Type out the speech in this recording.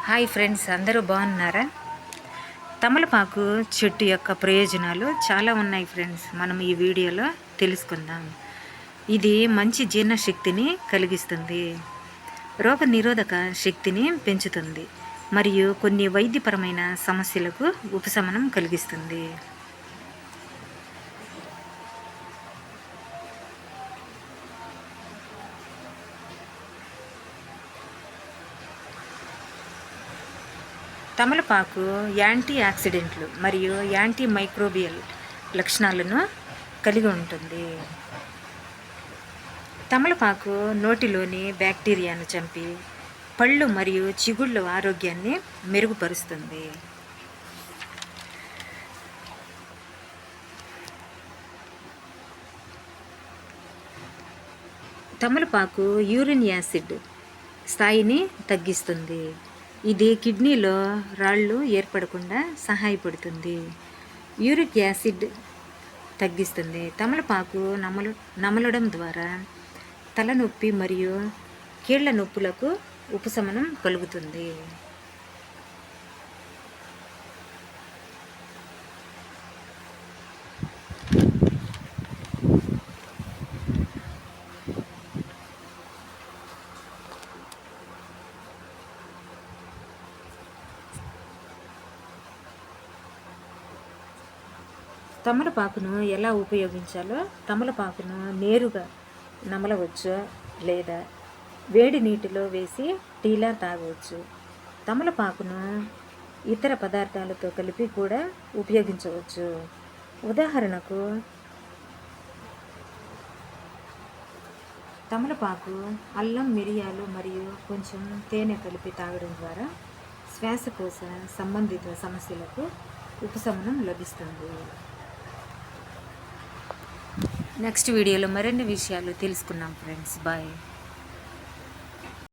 Hi friends, అందరూ బాగున్నారా? తమలపాకు చెట్టు యొక్క ప్రయోజనాలు చాలా ఉన్నాయి ఫ్రెండ్స్. మనం ఈ వీడియోలో తెలుసుకుందాం. ఇది మంచి జీర్ణశక్తిని కలిగిస్తుంది, రోగ నిరోధక శక్తిని పెంచుతుంది మరియు కొన్ని వైద్యపరమైన సమస్యలకు ఉపశమనం కలిగిస్తుంది. తమలపాకు యాంటీ ఆక్సిడెంట్లు మరియు యాంటీ మైక్రోబియల్ లక్షణాలను కలిగి ఉంటుంది. తమలపాకు నోటిలోని బ్యాక్టీరియాను చంపి పళ్ళు మరియు చిగుళ్ళ ఆరోగ్యాన్ని మెరుగుపరుస్తుంది. తమలపాకు యూరిన్ యాసిడ్ స్థాయిని తగ్గిస్తుంది. ఇది కిడ్నీలో రాళ్ళు ఏర్పడకుండా సహాయపడుతుంది. యూరిక్ యాసిడ్ తగ్గిస్తుంది. తమలపాకు నమలడం ద్వారా తలనొప్పి మరియు కీళ్ల నొప్పులకు ఉపశమనం కలుగుతుంది. తమలపాకును ఎలా ఉపయోగించాలో, తమలపాకును నేరుగా నమలవచ్చు లేదా వేడి నీటిలో వేసి టీలా తాగవచ్చు. తమలపాకును ఇతర పదార్థాలతో కలిపి కూడా ఉపయోగించవచ్చు. ఉదాహరణకు తమలపాకు, అల్లం, మిరియాలు మరియు కొంచెం తేనె కలిపి తాగడం ద్వారా శ్వాసకోశ సంబంధిత సమస్యలకు ఉపశమనం లభిస్తుంది. నెక్స్ట్ వీడియోలో మరిన్ని విషయాలు తెలుసుకున్నాం ఫ్రెండ్స్. బాయ్.